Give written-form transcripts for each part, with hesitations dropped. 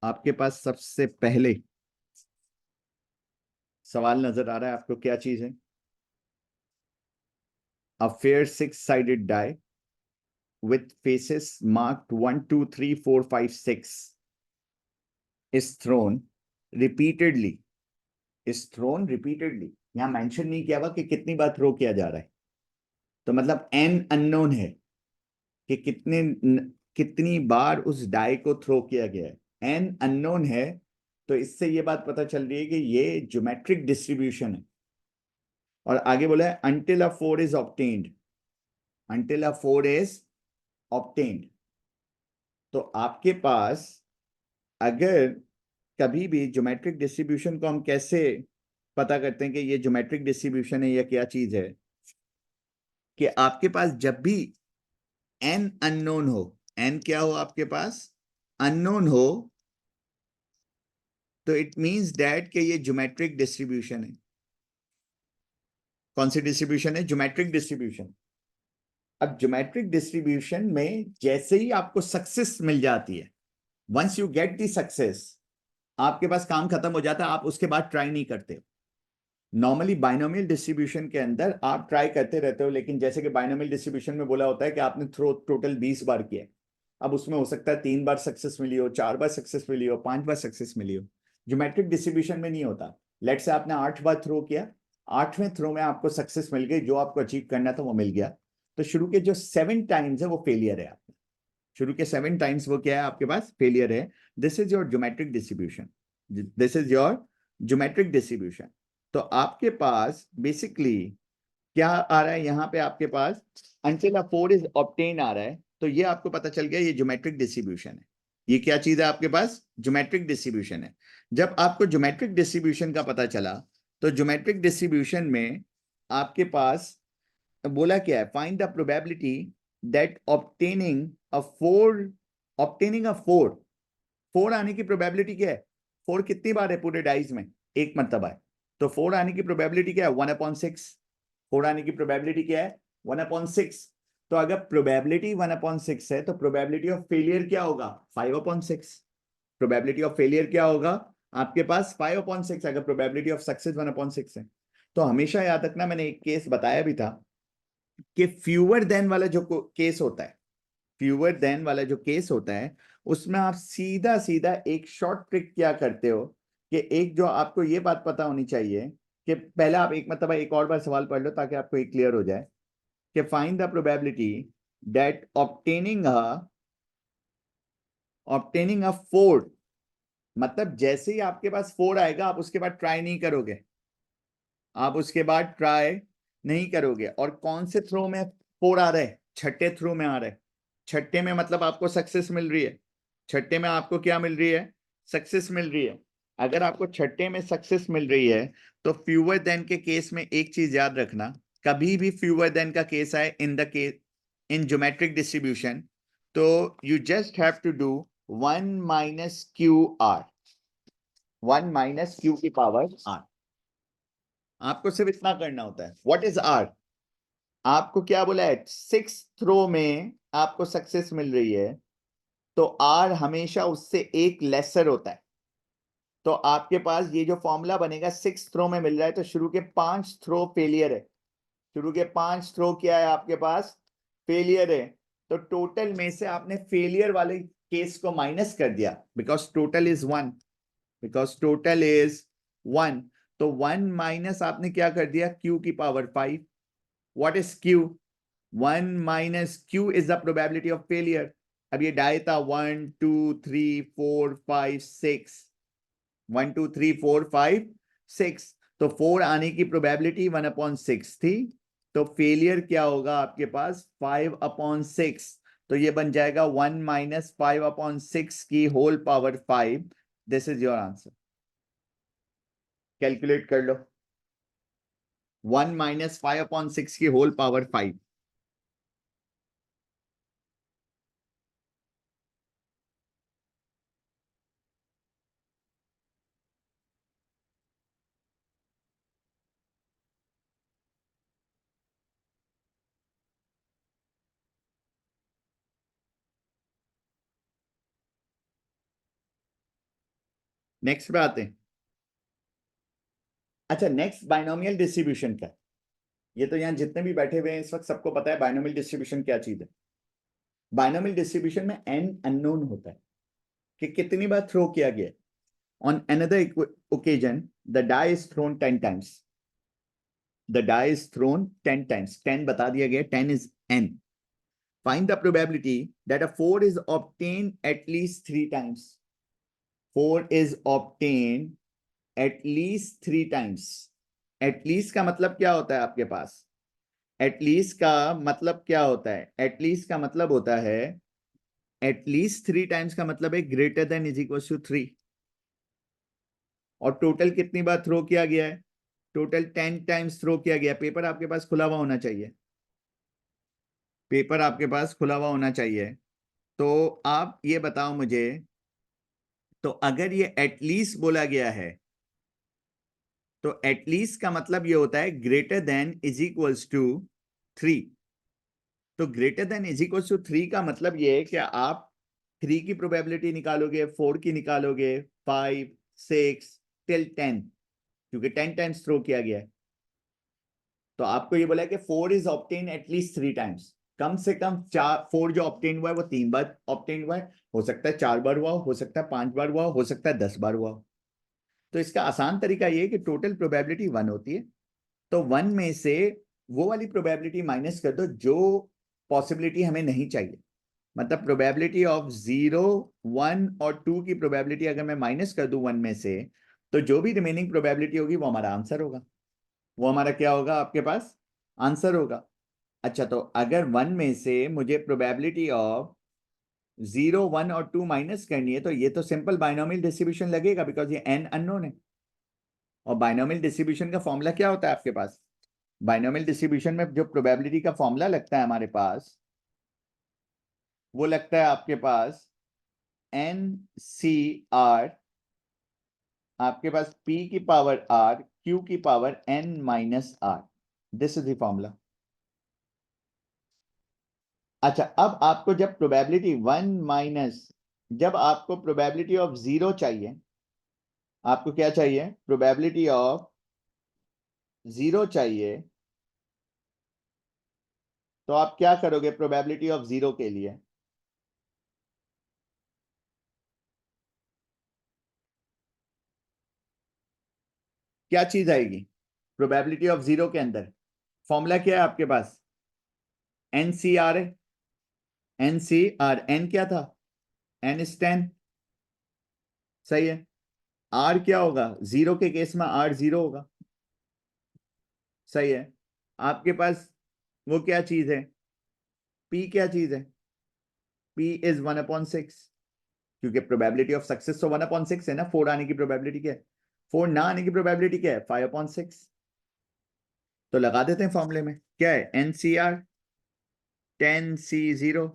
आपके पास सबसे पहले सवाल नजर आ रहा है आपको? क्या चीज है? A fair six sided die with faces marked 1 2 3 4 5 6 is thrown repeatedly यहां मेंशन नहीं किया हुआ कि कितनी बार थ्रो किया जा रहा है, तो मतलब एन अननोन है कि कितनी बार उस डाई को थ्रो किया गया है। एन अननोन है, तो इससे ये बात पता चल रही है कि ये ज्योमेट्रिक डिस्ट्रीब्यूशन है। और आगे बोला है until a 4 is obtained, until a 4 is obtained। तो आपके पास अगर कभी भी ज्योमेट्रिक डिस्ट्रीब्यूशन को हम कैसे पता करते हैं कि ये ज्योमेट्रिक डिस्ट्रीब्यूशन है या क्या चीज है, कि आपके पास जब भी एन अननोन हो, एन क्या हो आपके पास? अननोन हो, तो इट मींस दैट कि ये ज्योमेट्रिक डिस्ट्रीब्यूशन है। कौन सी डिस्ट्रीब्यूशन है? Geometric distribution. अब ज्योमेट्रिक डिस्ट्रीब्यूशन में जैसे ही आपको सक्सेस मिल जाती है, once you get the success, आपके पास काम खत्म हो जाता है, आप उसके बाद ट्राई नहीं करते। नॉर्मली बाइनोमियल डिस्ट्रीब्यूशन के अंदर आप ट्राई करते रहते हो, लेकिन जैसे कि बाइनोमियल डिस्ट्रीब्यूशन में बोला होता है कि आपने थ्रो टोटल 20 बार किया। अब उसमें हो सकता है 3 बार सक्सेस मिली हो, 4 बार सक्सेस मिली हो, 5 बार सक्सेस मिली हो। ज्योमेट्रिक डिस्ट्रीब्यूशन में नहीं होता। लेट से आपने 8 बार थ्रो किया, 8वें थ्रो में आपको सक्सेस मिल गई, जो आपको अचीव करना था वो मिल गया। तो शुरू के जो 7 टाइम्स है वो फेलियर है आपका। शुरू के 7 टाइम्स वो क्या है आपके पास? फेलियर है। This is your geometric distribution. This is your geometric distribution. तो आपके पास बेसिकली क्या आ रहा है यहां पे? आपके पास अंटिल अ 4 इज ऑब्टेन आ रहा है, तो ये आपको पता चल गया ये ज्योमेट्रिक डिस्ट्रीब्यूशन है। ये क्या चीज है आपके पास? ज्योमेट्रिक डिस्ट्रीब्यूशन है। जब आपको ज्योमेट्रिक डिस्ट्रीब्यूशन का पता चला, तो ज्योमेट्रिक डिस्ट्रीब्यूशन में आपके पास बोला क्या है? Find the probability that obtaining a 4 4 आने की प्रोबेबिलिटी क्या है? 4 कितनी बार है पूरे डाइज में? एक मर्तबा है। तो 4 आने की प्रोबेबिलिटी क्या है? 1/6। 4 आने की प्रोबेबिलिटी क्या है? 1/6। तो अगर प्रोबेबिलिटी 1/6 है, तो प्रोबेबिलिटी ऑफ फेलियर क्या होगा? 5/6। प्रोबेबिलिटी ऑफ फेलियर क्या होगा आपके पास? 5/6, अगर प्रोबेबिलिटी ऑफ सक्सेस 1/6 है। तो हमेशा याद रखना, मैंने एक केस बताया भी था कि फ्यूअर देन वाला जो केस होता है, फ्यूअर देन वाला जो केस होता है, उसमें आप सीधा सीधा एक शॉर्ट ट्रिक क्या करते हो कि एक जो आपको ये बात पता होनी चाहिए कि पहले आप एक मतलब एक और बार सवाल पढ़ लो ताकि आपको एक क्लियर हो जाए कि find the probability that obtaining a 4, मतलब जैसे ही आपके पास 4 आएगा आप उसके बाद ट्राई नहीं करोगे, आप उसके बाद ट्राई नहीं करोगे। और कौन से थ्रो में 4 आ रहे हैं? छठे थ्रो में आ रहे हैं। छठे में मतलब आपको सक्सेस मिल रही है। छठे में आपको क्या मिल रही है? सक्सेस मिल रही है। अगर आपको छठे में सक्सेस मिल रही है, तो फ्यूअर देन के केस में एक चीज याद रखना, कभी भी फ्यूअर देन का केस आए in the case in geometric distribution, तो you just have to do 1 minus Q R, 1 minus Q की पावर आर। आपको सिर्फ इतना करना होता है। What is R? आपको क्या बोला है? 6 थ्रो में आपको सक्सेस मिल रही है, तो आर हमेशा उससे एक लेसर होता है। तो आपके पास ये जो फॉर्मूला बनेगा, 6 थ्रो में मिल रहा है, तो शुरू के 5 थ्रो फेलियर है। शुरू के 5 थ्रो क्या है आपके पास? फेलियर है। तो टोटल में से आपने फेलियर वाले केस को माइनस कर दिया, because total is 1, because total is 1। तो 1 माइनस आपने क्या कर दिया? क्यू की power 5। What is Q? 1 minus Q is the probability of failure. अब ये डाई था 1 2 3 4 5 6, 1 2 3 4 5 6, तो 4 आने की प्रोबेबिलिटी 1/6 थी। तो फेलियर क्या होगा आपके पास? 5/6। तो ये बन जाएगा 1 माइनस 5/6 की whole power 5। This is your answer. Calculate कर लो। 1 माइनस 5/6 की होल पावर 5। नेक्स्ट पे आते हैं। अच्छा, नेक्स्ट बाइनोमियल डिस्ट्रीब्यूशन का। ये तो यहाँ जितने भी बैठे हुए हैं इस वक्त सबको पता है बाइनोमियल डिस्ट्रीब्यूशन क्या चीज है। बाइनोमियल डिस्ट्रीब्यूशन में n अननोन होता है कि कितनी बार थ्रो किया गया। On another occasion the die is thrown 10 times. The die is thrown 10 times, 10 बता दिया गया, 10 is n। Find the probability that a 4 is obtain at least 3 times. 4 is obtain at least 3 times. At least का मतलब क्या होता है आपके पास? At least का मतलब क्या होता है? एटलीस्ट का मतलब होता है, एटलीस्ट 3 टाइम्स का मतलब है greater than is equal to 3। और टोटल कितनी बार थ्रो किया गया है? टोटल 10 टाइम्स थ्रो किया गया। पेपर आपके पास खुला हुआ होना चाहिए, पेपर आपके पास खुला हुआ होना चाहिए। तो आप ये बताओ मुझे, तो अगर ये एटलीस्ट बोला गया है तो एटलीस्ट का मतलब ये होता है greater than is equals to 3। तो greater than is equals to 3 का मतलब ये है कि आप 3 की प्रोबेबिलिटी निकालोगे, 4 की निकालोगे, 5, 6 टिल 10, क्योंकि 10 टाइम्स थ्रो किया गया है। तो आपको ये बोला है कि 4 इज ऑब्टेन एटलीस्ट 3 टाइम्स। कम से कम 4 जो ऑब्टेन हुआ है वो 3 बार ऑब्टेन हुआ है। हो सकता है 4 बार हुआ हो सकता है 5 बार हुआ हो सकता है 10 बार हुआ हो। तो इसका आसान तरीका ये है कि टोटल प्रोबेबिलिटी 1 होती है, तो 1 में से वो वाली प्रोबेबिलिटी माइनस कर दो जो पॉसिबिलिटी हमें नहीं चाहिए। मतलब प्रोबेबिलिटी ऑफ 0, 1 और 2 की प्रोबेबिलिटी अगर मैं माइनस कर दूं 1 में से, तो जो भी रिमेनिंग प्रोबेबिलिटी होगी वो हमारा आंसर होगा। वो हमारा क्या होगा आपके पास? आंसर होगा। अच्छा, तो अगर 1 में से मुझे प्रोबेबिलिटी ऑफ 0, 1 और 2 माइनस करनी है तो ये तो सिंपल बाइनोमियल डिस्ट्रीब्यूशन लगेगा, बिकॉज ये n अननोन है। और बाइनोमियल डिस्ट्रीब्यूशन का फॉर्मूला क्या होता है आपके पास? बाइनोमियल डिस्ट्रीब्यूशन में जो प्रोबेबिलिटी का फॉर्मूला लगता है हमारे पास, वो लगता है आपके पास NCR, आपके पास P की पावर R, Q की power N minus R। This is the formula. अच्छा, अब आपको जब प्रोबेबिलिटी 1 माइनस, जब आपको प्रोबेबिलिटी ऑफ 0 चाहिए, आपको क्या चाहिए? प्रोबेबिलिटी ऑफ 0 चाहिए, तो आप क्या करोगे प्रोबेबिलिटी ऑफ 0 के लिए? क्या चीज आएगी प्रोबेबिलिटी ऑफ 0 के अंदर? फॉर्मूला क्या है आपके पास? NCR है। NCR, N क्या था? N इज 10, सही है। R क्या होगा? 0 के केस में R 0 होगा, सही है। आपके पास वो क्या चीज है? P क्या चीज है? P इज 1/6, क्योंकि प्रोबेबिलिटी ऑफ सक्सेस तो 1/6 है ना। 4 आने की प्रोबेबिलिटी क्या है? 4 ना आने की प्रोबेबिलिटी क्या है? 5/6। तो लगा देते हैं फॉर्मूले में, क्या है? NCR 10C0।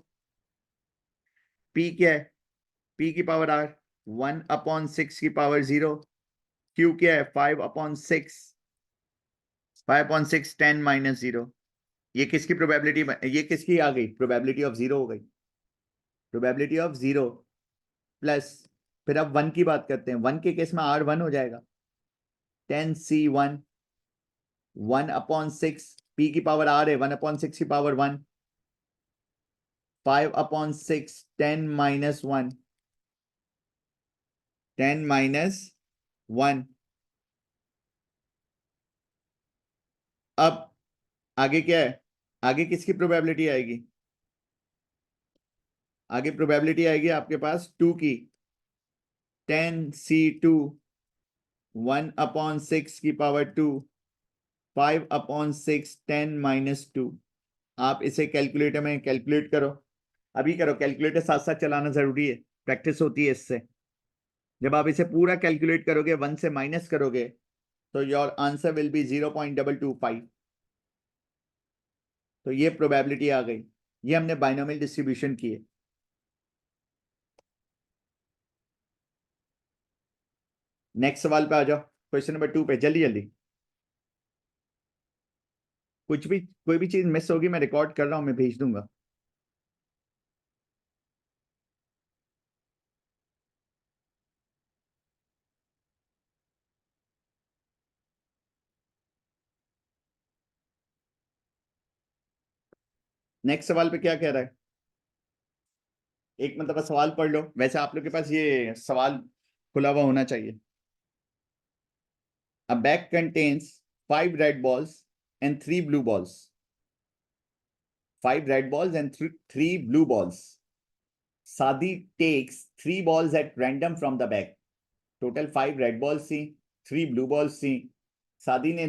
P क्या है? P की पावर R 1/6 की पावर 0। Q क्या है? 5/6, 5/6 10 माइनस 0। ये किसकी प्रोबेबिलिटी, ये किसकी आ गई? प्रोबेबिलिटी ऑफ 0 हो गई। प्रोबेबिलिटी ऑफ 0 प्लस, फिर अब 1 की बात करते हैं। 1 के केस में R 1 हो जाएगा, 10C1, 1/6, P की पावर R है 1/6 की पावर 1, 5/6 10 माइनस 1, 10 माइनस 1। अब आगे क्या है? आगे किसकी प्रोबेबिलिटी आएगी? आगे प्रोबेबिलिटी आएगी आपके पास 2 की, 10C2, 1/6 की पावर 2, 5/6 10 माइनस 2। आप इसे कैलकुलेटर में कैलकुलेट करो, अभी करो। कैलकुलेटर साथ साथ चलाना जरूरी है, प्रैक्टिस होती है इससे। जब आप इसे पूरा कैलकुलेट करोगे, 1 से माइनस करोगे, तो योर आंसर विल बी 0.225। तो ये प्रोबेबिलिटी आ गई। ये हमने बाइनोमियल डिस्ट्रीब्यूशन की है। नेक्स्ट सवाल पे आ जाओ, क्वेश्चन नंबर 2 पे, जल्दी जल्दी। कुछ भी, कोई भी चीज मिस होगी मैं रिकॉर्ड कर रहा हूं, मैं भेज दूंगा। नेक्स्ट सवाल पे क्या कह रहा है, एक मतलब सवाल पढ़ लो, वैसे आप लोग के पास ये सवाल खुला हुआ होना चाहिए। A bag contains 5 red balls and 3 blue balls. 5 red balls and 3 blue balls. Sadi takes 3 balls at random from the bag. Total 5 red balls थी, 3 blue balls थी। सादी ने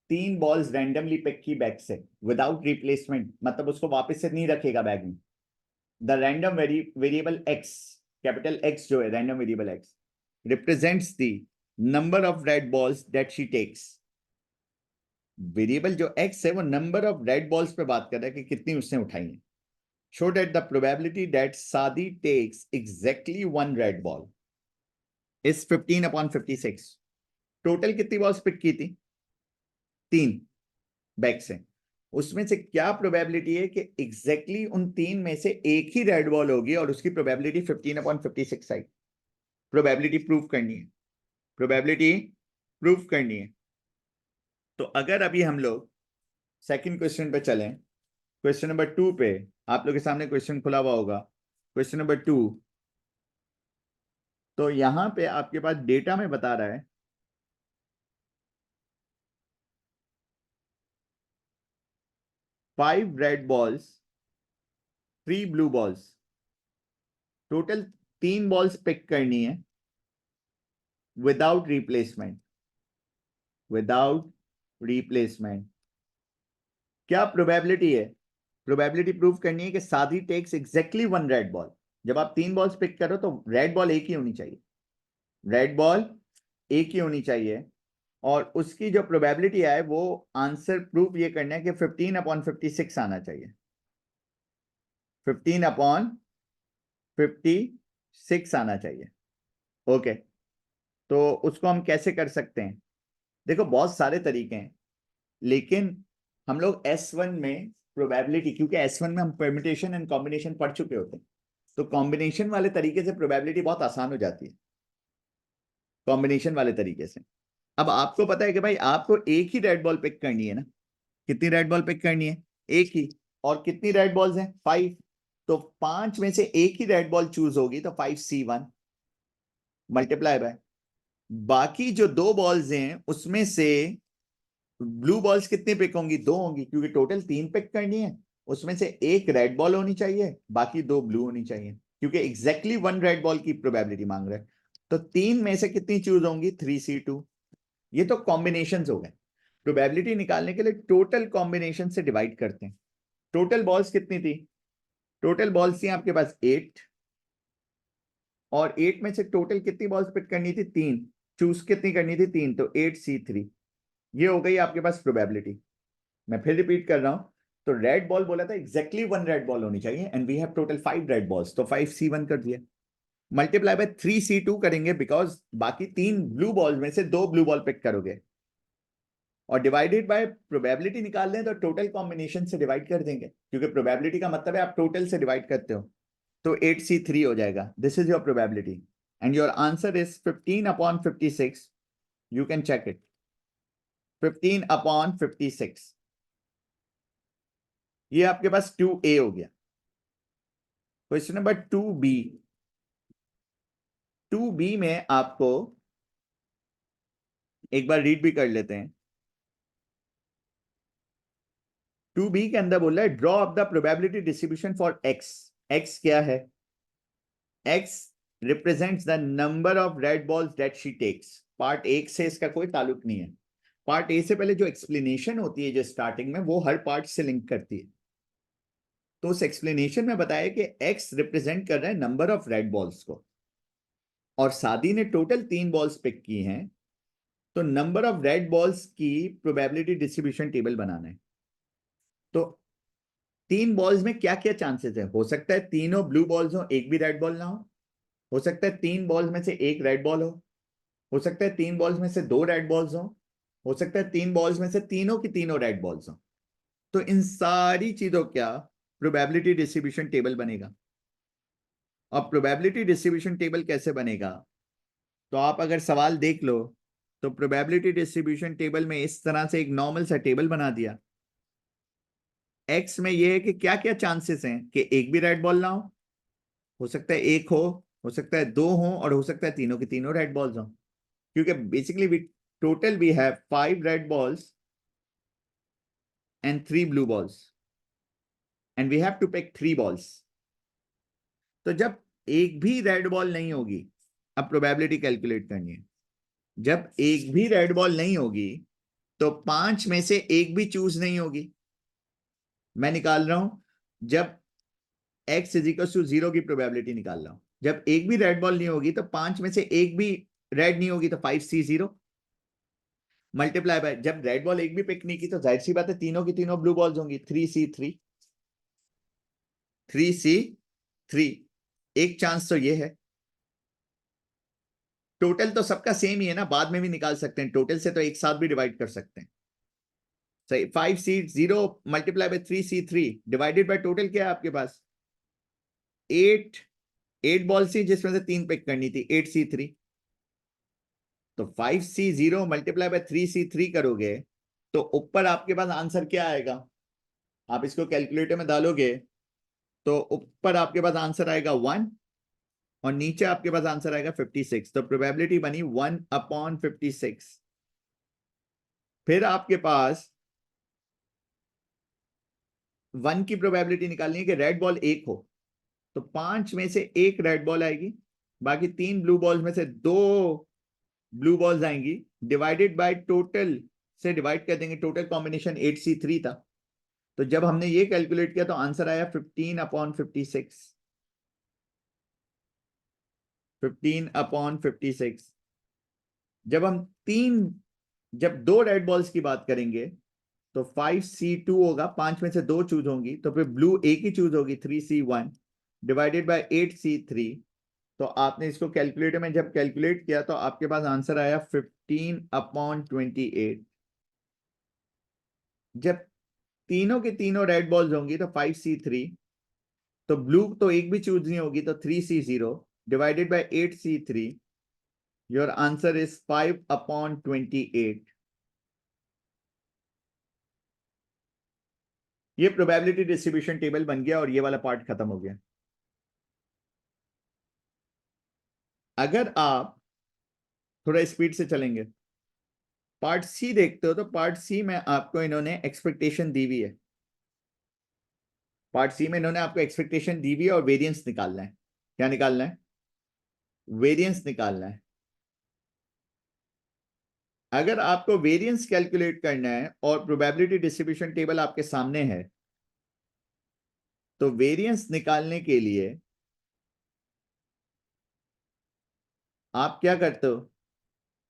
3 balls randomly pick की बैग से without replacement, मतलब उसको वापस से नहीं रखेगा बैग में। The random variable x, capital X जो है random variable x, represents the number of red balls that she takes. Variable जो x है वो नंबर ऑफ रेड बॉल्स पे बात कर रहा है कि कितनी उसने उठाई है। Show that the probability that Sadie takes exactly 1 red ball is 15/56। Total कितनी बॉल्स पिक की थी, 3 बैग से, उसमें से क्या प्रोबेबिलिटी है कि एग्जैक्टली उन 3 में से एक ही रेड बॉल होगी और उसकी प्रोबेबिलिटी 15/56 आई। प्रोबेबिलिटी प्रूव करनी है, प्रोबेबिलिटी प्रूव करनी है। तो अगर अभी हम लोग सेकंड क्वेश्चन पे चलें, क्वेश्चन नंबर 2 पे आप लोग के सामने क्वेश्चन खुला हुआ होगा, क्वेश्चन नंबर 2। तो यहां पे आपके पास डेटा में बता रहा है 5 red balls 3 blue balls, total 3 balls pick करनी है विदाउट रिप्लेसमेंट, विदाउट रिप्लेसमेंट। क्या प्रोबेबिलिटी है, प्रोबेबिलिटी प्रूव करनी है कि सादी टेक्स एग्जैक्टली 1 रेड बॉल। जब आप 3 बॉल्स पिक करो तो रेड बॉल एक ही होनी चाहिए, रेड बॉल एक ही होनी चाहिए। और उसकी जो प्रोबेबिलिटी है वो आंसर प्रूफ ये करना है कि 15/56 आना चाहिए, 15/56 आना चाहिए। ओके, तो उसको हम कैसे कर सकते हैं, देखो बहुत सारे तरीके हैं, लेकिन हम लोग S1 में प्रोबेबिलिटी, क्योंकि S1 में हम परम्यूटेशन एंड कॉम्बिनेशन पढ़ चुके होते हैं, तो कॉम्बिनेशन वाले तरीके से प्रोबेबिलिटी बहुत आसान हो जाती है, कॉम्बिनेशन वाले तरीके से। अब आपको पता है कि भाई आपको एक ही रेड बॉल पिक करनी है ना, कितनी रेड बॉल पिक करनी है, एक ही। और कितनी रेड बॉल्स हैं, 5। तो 5 में से एक ही रेड बॉल चूज होगी, तो 5C1 मल्टीप्लाई बाय बाकी जो 2 बॉल्स हैं उसमें से ब्लू बॉल्स कितनी पिक होंगी, 2 होंगी, क्योंकि टोटल 3 पिक करनी है, उसमें से एक रेड बॉल होनी चाहिए, बाकी 2 ब्लू होनी चाहिए, क्योंकि एग्जैक्टली 1 रेड बॉल की प्रोबेबिलिटी मांग रहे हैं। तो 3 में से कितनी चूज होंगी, 3C2। ये तो कॉम्बिनेशन हो गए। प्रोबेबिलिटी निकालने के लिए टोटल कॉम्बिनेशन से डिवाइड करते हैं। टोटल बॉल्स कितनी थी, टोटल बॉल्स थी आपके पास 8, और 8 में से टोटल कितनी बॉल्स पिक करनी थी, 3। चूज कितनी करनी थी, 3, तो 8C3। ये हो गई आपके पास प्रोबेबिलिटी। मैं फिर रिपीट कर रहा हूं, तो रेड बॉल बोला था एग्जैक्टली 1 रेड बॉल होनी चाहिए, and we have total 5 red balls, तो 5C1 कर दिया, मल्टीप्लाई बाय 3C2 करेंगे, बिकॉज बाकी 3 ब्लू बॉल में से 2 ब्लू बॉल पिक करोगे, और डिवाइडेड बाय प्रोबेबिलिटी निकाल दें तो टोटल कॉम्बिनेशन से डिवाइड कर देंगे, क्योंकि प्रोबेबिलिटी का मतलब है आप टोटल से डिवाइड करते हो, तो 8C3 हो जाएगा। This is your probability and your answer is 15/56। You can check it, 15/56। ये आपके पास 2A हो गया। क्वेश्चन नंबर 2B, 2B में आपको एक बार रीड भी कर लेते हैं। 2B के अंदर बोल रहा है draw up the probability distribution for x। x क्या है, x represents the number of red balls that she takes. Part 1 से इसका कोई ताल्लुक नहीं है, पार्ट ए से पहले जो एक्सप्लेनेशन होती है जो स्टार्टिंग में, वो हर पार्ट से लिंक करती है। तो उस एक्सप्लेनेशन में बताया कि x रिप्रेजेंट कर रहा है नंबर ऑफ रेड बॉल्स को, और सादी ने टोटल 3 बॉल्स पिक की हैं, तो नंबर ऑफ रेड बॉल्स की प्रोबेबिलिटी डिस्ट्रीब्यूशन टेबल बनाना है। तो 3 बॉल्स में क्या क्या चांसेस है, हो सकता है तीनों ब्लू बॉल्स हो, एक भी रेड बॉल ना हो सकता है 3 बॉल्स में से एक रेड बॉल हो सकता है 3 बॉल्स में से 2 रेड बॉल्स हो सकता है 3 बॉल्स में से तीनों की तीनों रेड बॉल्स हो। तो इन सारी चीजों का प्रोबेबिलिटी डिस्ट्रीब्यूशन टेबल बनेगा। और प्रोबेबिलिटी डिस्ट्रीब्यूशन टेबल कैसे बनेगा, तो आप अगर सवाल देख लो तो प्रोबेबिलिटी डिस्ट्रीब्यूशन टेबल में इस तरह से एक नॉर्मल सा टेबल बना दिया, एक्स में ये है कि क्या क्या चांसेस हैं कि एक भी रेड बॉल ना हो सकता है एक हो सकता है दो हो, और हो सकता है तीनों की तीनों रेड बॉल्स हो, क्योंकि basically we have 5 red balls and 3 blue balls and we have to pick 3 balls. तो जब एक भी रेड बॉल नहीं होगी, अब प्रोबेबिलिटी कैलकुलेट करनी है। जब एक भी रेड बॉल नहीं होगी तो 5 में से एक भी चूज नहीं होगी। मैं निकाल रहा हूं जब x इज इक्वल टू 0 की प्रोबेबिलिटी निकाल रहा हूं। जब एक भी रेड बॉल नहीं होगी तो 5 में से एक भी रेड नहीं होगी, तो 5c0 मल्टीप्लाई बाय, जब रेड बॉल एक भी पिक नहीं की तो जाहिर सी बात है तीनों की तीनों ब्लू बॉल्स होंगी, 3c3 3c3। एक चांस तो ये है। टोटल तो सबका सेम ही है ना, बाद में भी निकाल सकते हैं, टोटल से तो एक साथ भी डिवाइड कर सकते हैं। सही, 5c0 multiply by 3c3 divided by total क्या है आपके पास 8 बॉल सी, जिसमें से 3 पिक करनी थी, 8c3। तो 5c0 मल्टीप्लाई बाय 3c3 करोगे तो ऊपर आपके पास आंसर क्या आएगा, आप इसको कैलकुलेटर में डालोगे तो ऊपर आपके पास आंसर आएगा 1 और नीचे आपके पास आंसर आएगा 56। तो प्रोबेबिलिटी बनी 1/56। फिर आपके पास 1 की प्रोबेबिलिटी निकालनी है कि रेड बॉल एक हो, तो 5 में से एक रेड बॉल आएगी, बाकी 3 ब्लू बॉल्स में से 2 ब्लू बॉल्स आएंगी, डिवाइडेड बाय टोटल से डिवाइड कर देंगे, टोटल कॉम्बिनेशन 8c3 था। तो जब हमने ये कैलकुलेट किया तो आंसर आया 15/56। 15/56। जब हम जब 2 रेड बॉल्स की बात करेंगे तो 5c2 होगा, 5 में से 2 चूज होंगी, तो फिर ब्लू एक ही चूज होगी, 3c1 डिवाइडेड बाय 8c3। तो आपने इसको कैलकुलेटर में जब कैलकुलेट किया तो आपके पास आंसर आया 15/28। जब तीनों के तीनों रेड बॉल्स होंगी तो 5c3, तो ब्लू तो एक भी चूज नहीं होगी, तो 3c0 divided by 8c3। Your answer is 5/28। ये प्रोबेबिलिटी डिस्ट्रीब्यूशन टेबल बन गया और ये वाला पार्ट खत्म हो गया। अगर आप थोड़ा स्पीड से चलेंगे, पार्ट सी देखते हो, तो पार्ट सी में आपको इन्होंने एक्सपेक्टेशन दी हुई है। पार्ट सी में इन्होंने आपको एक्सपेक्टेशन दी हुई है और वेरिएंस निकालना है। क्या निकालना है, वेरिएंस निकालना है। अगर आपको वेरिएंस कैलकुलेट करना है और प्रोबेबिलिटी डिस्ट्रीब्यूशन टेबल आपके सामने है, तो वेरिएंस निकालने के लिए आप क्या करते हो,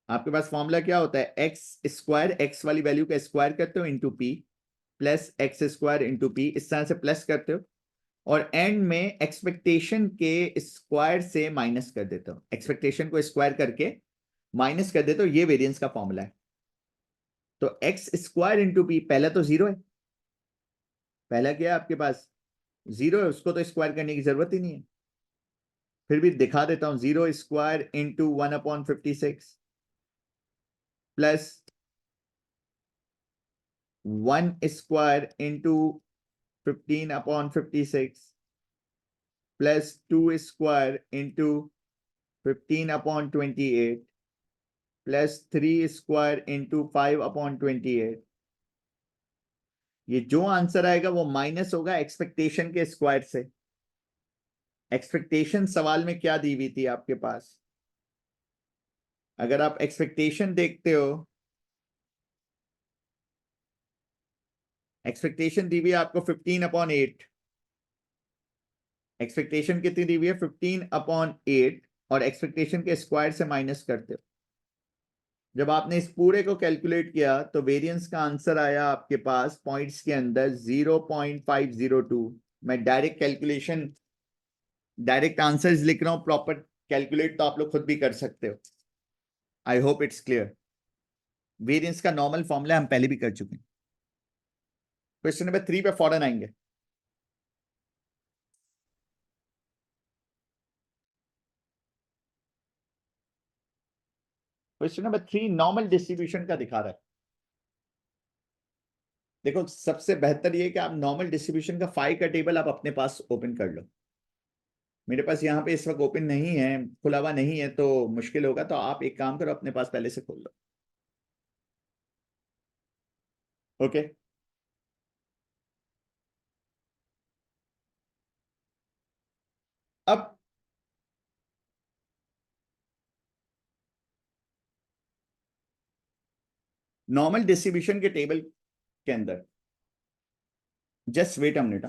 आपके पास फॉर्मूला क्या होता है, एक्स स्क्वायर, एक्स वाली वैल्यू का स्क्वायर करते हो into P, plus x square into P, इस तरह से प्लस करते हो और एंड में एक्सपेक्टेशन के स्क्वायर से माइनस कर देते हो, एक्सपेक्टेशन को स्क्वायर करके माइनस कर देते हो। ये वेरिएंस का फॉर्मूला है। तो एक्स स्क्वायर इंटू पी, पहला तो जीरो है, पहला क्या है आपके पास जीरो है, उसको तो स्क्वायर करने की जरूरत ही नहीं है, फिर भी दिखा देता हूं, 0 square into 1/56 plus 1 square into 15/56 plus 2 square into 15/28 plus 3 square into 5/28। ये जो आंसर आएगा वो माइनस होगा एक्सपेक्टेशन के स्क्वायर से। एक्सपेक्टेशन सवाल में क्या दी हुई थी आपके पास, अगर आप एक्सपेक्टेशन देखते हो, एक्सपेक्टेशन दी हुई है आपको 15/8। एक्सपेक्टेशन कितनी दी हुई है 15/8 और एक्सपेक्टेशन के स्क्वायर से माइनस करते हो। जब आपने इस पूरे को कैलकुलेट किया तो वेरिएंस का आंसर आया आपके पास पॉइंट्स के अंदर 0.502। मैं डायरेक्ट कैलकुलेशन, डायरेक्ट आंसर्स लिख रहा हूं, प्रॉपर कैलकुलेट तो आप लोग खुद भी कर सकते हो। I hope it's clear. Variance का नॉर्मल फॉर्मूला हम पहले भी कर चुके हैं। क्वेश्चन नंबर 3 पे फौरन आएंगे। क्वेश्चन नंबर 3 नॉर्मल डिस्ट्रीब्यूशन का दिखा रहा है। देखो सबसे बेहतर ये कि आप नॉर्मल डिस्ट्रीब्यूशन का फाई का टेबल आप अपने पास ओपन कर लो। मेरे पास यहाँ पे इस वक्त ओपन नहीं है, खुला हुआ नहीं है, तो मुश्किल होगा। तो आप एक काम करो, अपने पास पहले से खोल लो। ओके, अब नॉर्मल डिस्ट्रीब्यूशन के टेबल के अंदर जस्ट वेट अ मिनट।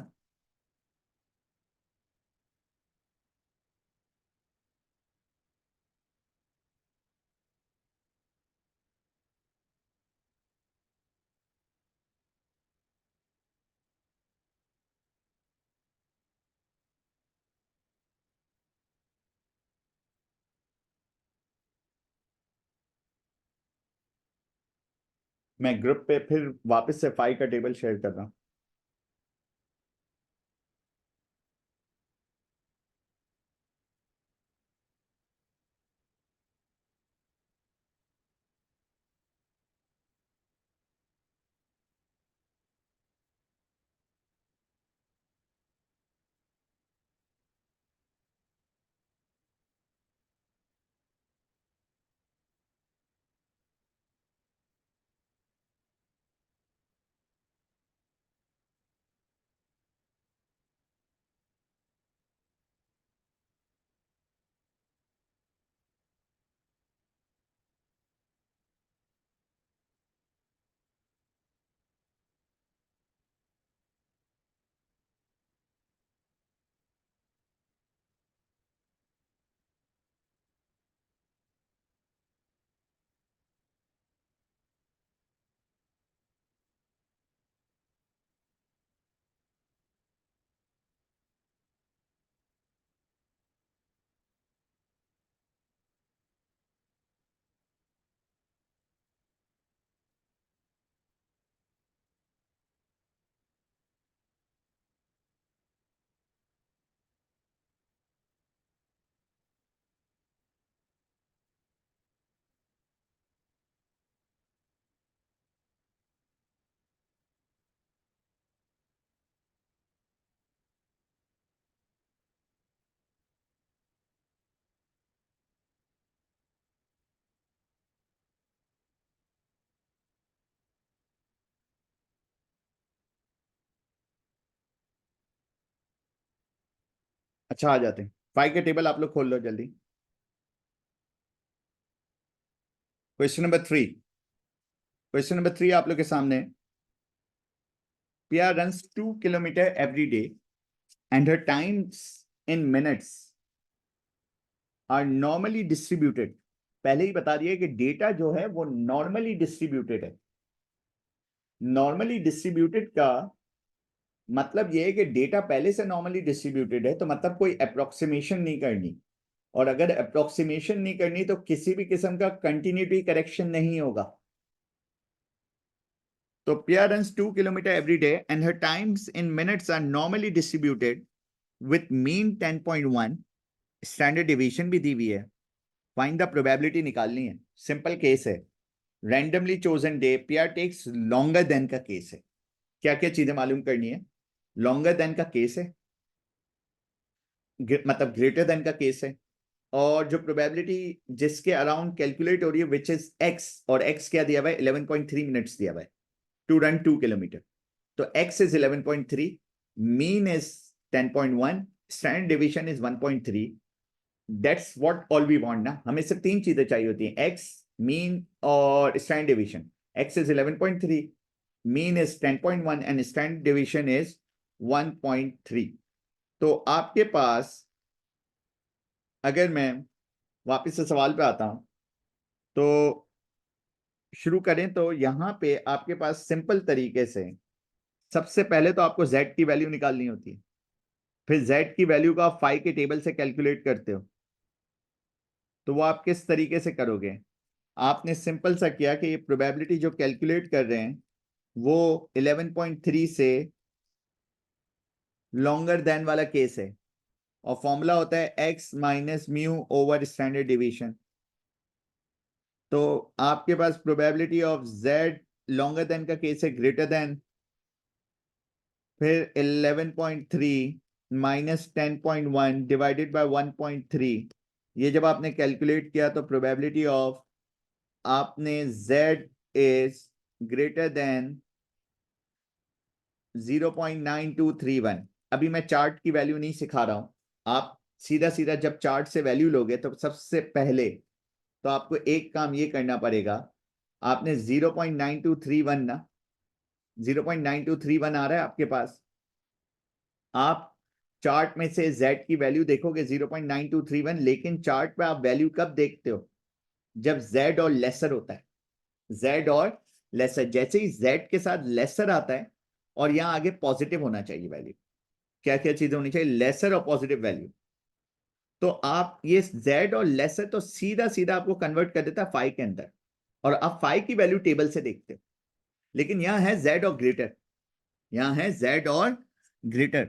मैं ग्रुप पे फिर वापस से फाई का टेबल शेयर कर रहा हूँ। अच्छा, आ जाते हैं। फाई का टेबल आप लोग खोल लो जल्दी। क्वेश्चन नंबर 3 आप लोग के सामने। Pia runs 2 kilometers every day and her times in minutes are normally distributed। पहले ही बता दिया कि डेटा जो है वो नॉर्मली डिस्ट्रीब्यूटेड है। नॉर्मली डिस्ट्रीब्यूटेड का मतलब ये है कि डेटा पहले से नॉर्मली डिस्ट्रीब्यूटेड है, तो मतलब कोई अप्रोक्सीमेशन नहीं करनी। और अगर अप्रोक्सीमेशन नहीं करनी तो किसी भी किस्म का कंटिन्यूटी करेक्शन नहीं होगा। तो Pia runs 2 kilometers every day and her times in minutes are normally distributed with mean 10.1, standard division भी दी हुई है। फाइंड द प्रोबेबिलिटी निकालनी है। सिंपल केस है, randomly chosen day Pia takes longer than का केस है। क्या क्या चीजें मालूम करनी है? लॉन्गर देन का केस है, मतलब ग्रेटर देन का केस है, और जो प्रोबेबिलिटी जिसके अराउंड कैलकुलेट हो रही है विच इज एक्स, और एक्स क्या दिया हुआ है? 11.3 मिनट्स दिया हुआ है टू रन 2 किलोमीटर। तो x is 11.3, mean is 10.1, standard deviation is 1.3। That's what all we want ना। हमें सिर्फ 3 चीजें चाहिए होती हैं, x, मीन और standard division. x is 11.3, mean is 10.1 and standard division is 1.3। तो आपके पास, अगर मैं वापस से सवाल पे आता हूं तो शुरू करें, तो यहां पे आपके पास सिंपल तरीके से सबसे पहले तो आपको z की वैल्यू निकालनी होती है। फिर z की वैल्यू को आप फाई के टेबल से कैलकुलेट करते हो। तो वो आप किस तरीके से करोगे? आपने सिंपल सा किया कि ये प्रोबेबिलिटी जो कैलकुलेट कर रहे हैं वो 11.3 से लॉन्गर देन वाला केस है, और फॉर्मूला होता है x minus mu over standard division. तो आपके पास probability of z longer than का केस है ग्रेटर देन फिर 11.3 माइनस 10.1 डिवाइडेड बाय 1.3, ये जब आपने कैलकुलेट किया तो प्रोबेबिलिटी ऑफ आपने z इज ग्रेटर देन 0.9231। अभी मैं चार्ट की वैल्यू नहीं सिखा रहा हूं, आप सीधा सीधा जब चार्ट से वैल्यू लोगे तो सबसे पहले तो आपको एक काम ये करना पड़ेगा, आपने 0.9231 ना 0.9231 आ रहा है आपके पास, आप चार्ट में से z की वैल्यू देखोगे 0.9231, लेकिन चार्ट पे आप वैल्यू कब देखते हो, जब z और लेसर होता है, z और लेसर। जैसे ही z के साथ लेसर आता है और यहां आगे पॉजिटिव होना चाहिए वैल्यू, क्या क्या चीजें होनी चाहिए, लेसर और पॉजिटिव वैल्यू, तो आप ये z और लेसर तो सीधा सीधा आपको कन्वर्ट कर देता है 5 के अंदर, और आप 5 की वैल्यू टेबल से देखते हो, लेकिन यहां है z और ग्रेटर, यहां है z और ग्रेटर।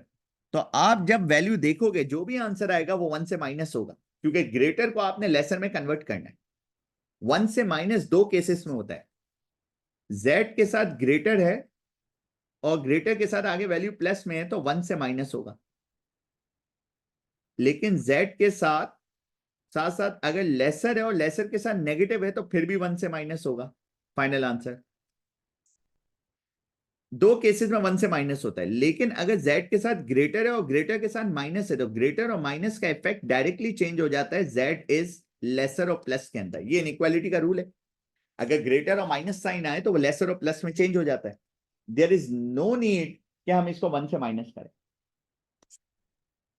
तो आप जब वैल्यू देखोगे जो भी आंसर आएगा वो 1 से माइनस होगा, क्योंकि ग्रेटर को आपने लेसर में कन्वर्ट करना है। 1 से माइनस दो केसेस में होता है, z के साथ ग्रेटर है और ग्रेटर के साथ आगे वैल्यू प्लस में है तो 1 से माइनस होगा, लेकिन z के साथ साथ साथ अगर लेसर है और लेसर के साथ नेगेटिव है तो फिर भी 1 से माइनस होगा। फाइनल आंसर दो केसेस में 1 से माइनस होता है, लेकिन अगर z के साथ ग्रेटर है और ग्रेटर के साथ माइनस है तो ग्रेटर और माइनस का इफेक्ट डायरेक्टली चेंज हो जाता है z इज लेसर और प्लस के अंदर। ये इनइक्वालिटी का रूल है, अगर ग्रेटर और माइनस साइन आए तो वो लेसर और प्लस में चेंज हो जाता है। देयर इज नो नीड कि हम इसको 1 से माइनस करें।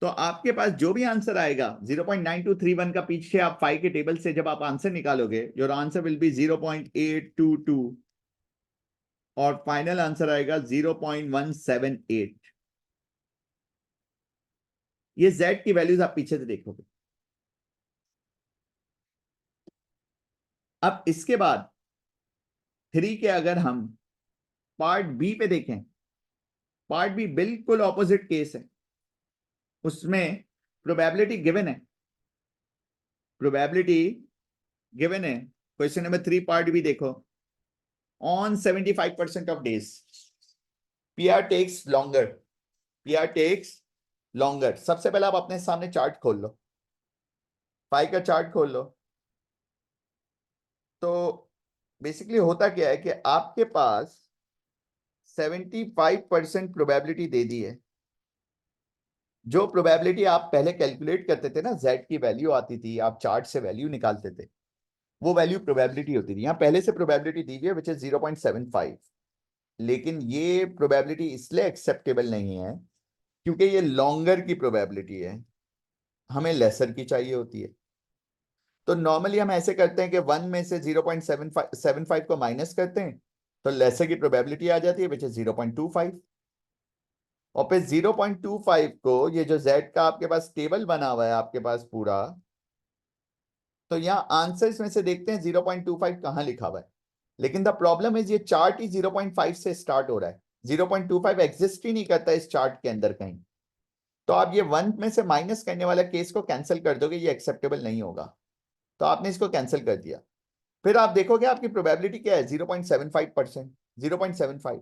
तो आपके पास जो भी आंसर आएगा 0.9231 का पीछे आप 5 के टेबल से जब आप आंसर निकालोगे, योर आंसर विल बी 0.822 और फाइनल आंसर आएगा 0.178। ये z की वैल्यूज आप पीछे से देखोगे। अब इसके बाद 3 के अगर हम पार्ट बी पे देखें, पार्ट बी बिल्कुल ऑपोजिट केस है, उसमें प्रोबेबिलिटी गिवन है, प्रोबेबिलिटी गिवन है। क्वेश्चन नंबर 3 पार्ट बी देखो, on 75% of days PR takes longer, PR takes longer. सबसे पहले आप अपने सामने चार्ट खोल लो, 5 का चार्ट खोल लो। तो बेसिकली होता क्या है कि आपके पास 75% प्रोबेबिलिटी दे दी है। जो प्रोबेबिलिटी आप पहले कैलकुलेट करते थे ना, z की वैल्यू आती थी, आप चार्ट से वैल्यू निकालते थे, वो वैल्यू प्रोबेबिलिटी होती थी। यहां पहले से प्रोबेबिलिटी दी हुई है विच इज 0.75, लेकिन ये प्रोबेबिलिटी इसलिए एक्सेप्टेबल नहीं है क्योंकि ये लॉन्गर की प्रोबेबिलिटी है, हमें लेसर की चाहिए होती है। तो नॉर्मली हम ऐसे करते हैं कि 1 में से 0.75 को माइनस करते हैं तो लेसर की प्रोबेबिलिटी आ जाती है विच इज 0.25, और फिर 0.25 को ये जो z का आपके पास टेबल बना हुआ है आपके पास पूरा, तो यहाँ आंसर्स में से देखते हैं 0.25 कहाँ लिखा हुआ है, लेकिन द प्रॉब्लम इज ये चार्ट ही 0.5 से स्टार्ट हो रहा है, 0.25 एग्जिस्ट ही नहीं करता इस चार्ट के अंदर कहीं। तो आप ये 1 में से माइनस करने वाला केस को कैंसिल कर दोगे, ये एक्सेप्टेबल नहीं होगा, तो आपने इसको कैंसिल कर दिया। फिर आप देखोगे आपकी प्रोबेबिलिटी क्या है, 0.75%, 0.75।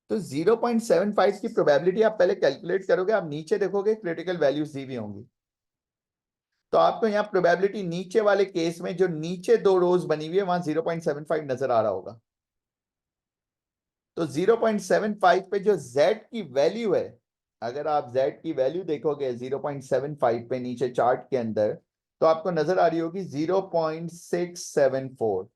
तो 0.75 की प्रोबेबिलिटी आप पहले कैलकुलेट करोगे, आप नीचे देखोगे क्रिटिकल वैल्यूज दी हुई होंगी, तो आपको यहाँ प्रोबेबिलिटी नीचे वाले केस में जो नीचे दो रोज बनी हुई है वहां 0.75 नजर आ रहा होगा। तो 0.75 पे जो z की वैल्यू है, अगर आप z की वैल्यू देखोगे 0.75 पे नीचे चार्ट के अंदर, तो आपको नजर आ रही होगी 0.674।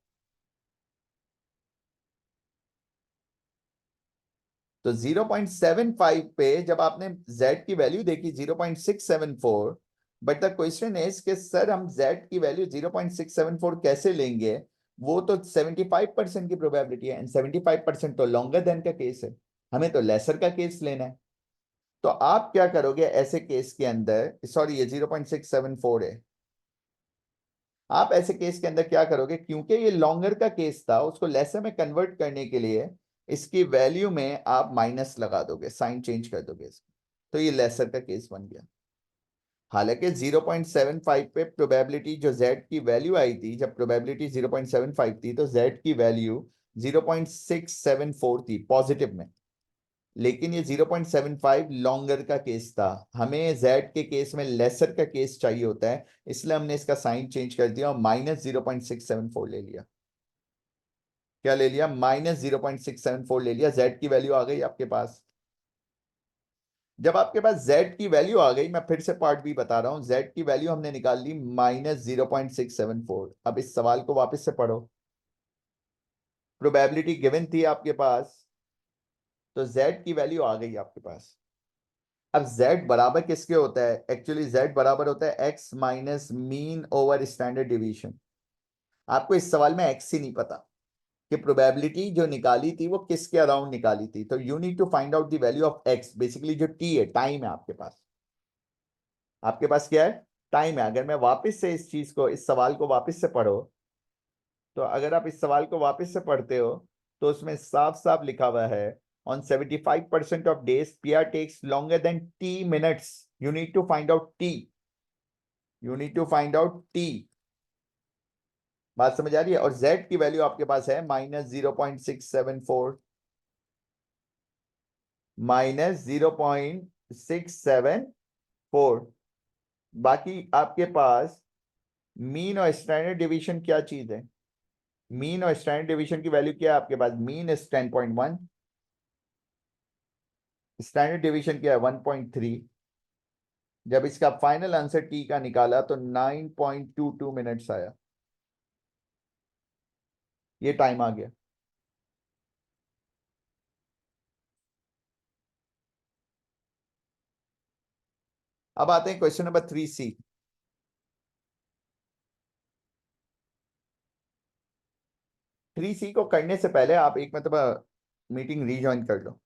तो 0.75 पे जब आपने z की वैल्यू देखी 0.674, बट द क्वेश्चन इज कि सर हम z की वैल्यू 0.674 कैसे लेंगे, वो तो 75% की प्रोबेबिलिटी है, एंड 75% तो लॉन्गर देन का केस है, हमें तो लेसर का केस लेना है। तो आप क्या करोगे ऐसे केस के अंदर, सॉरी ये 0.674 है, आप ऐसे केस के अंदर क्या करोगे, क्योंकि ये लॉन्गर का केस था उसको लेसर में कन्वर्ट करने के लिए इसकी वैल्यू में आप माइनस लगा दोगे, साइन चेंज कर दोगे इसको, तो ये लेसर का केस बन गया। हालांकि 0.75 पे प्रोबेबिलिटी जो z की वैल्यू आई थी, जब प्रोबेबिलिटी 0.75 थी तो z की वैल्यू 0.674 थी पॉजिटिव में, लेकिन ये 0.75 लॉन्गर का केस था, हमें z के केस में लेसर का केस चाहिए होता है, इसलिए हमने इसका साइन चेंज कर दिया और -0.674 ले लिया। क्या ले लिया? -0.674 ले लिया। z की वैल्यू आ गई आपके पास। जब आपके पास z की वैल्यू आ गई, मैं फिर से पार्ट बी बता रहा हूं, z की वैल्यू हमने निकाल ली -0.674। अब इस सवाल को वापस से पढ़ो। प्रोबेबिलिटी गिवन थी आपके पास, तो z की वैल्यू आ गई आपके पास। अब z बराबर किसके होता है? एक्चुअली z बराबर होता है x minus mean over standard division. आपको इस सवाल में x ही नहीं पता कि प्रोबेबिलिटी जो निकाली थी वो किसके अराउंड निकाली थी, तो you need to find out the value of x। Basically जो t है, टाइम है आपके पास। आपके पास क्या है? टाइम है। अगर मैं वापस से इस चीज को, इस सवाल को वापस से पढ़ो, तो अगर आप इस सवाल को वापस से पढ़ते हो तो उसमें साफ साफ लिखा हुआ है, on 75% of days PR takes longer than t minutes. You need to find out t. You need to find out t. बात समझ आ रही है? और z की वैल्यू आपके पास है -0.674, -0.674। बाकी आपके पास मीन और स्टैंडर्ड डिवीजन क्या चीज है? मीन और स्टैंडर्ड डिवीजन की वैल्यू क्या है आपके पास? मीन इज 10.1, स्टैंडर्ड डिवीजन क्या है? 1.3। जब इसका फाइनल आंसर टी का निकाला तो 9.22 मिनट्स आया। ये टाइम आ गया। अब आते हैं क्वेश्चन नंबर 3C। 3C को करने से पहले आप एक मतलब मीटिंग रीजॉइन कर लो।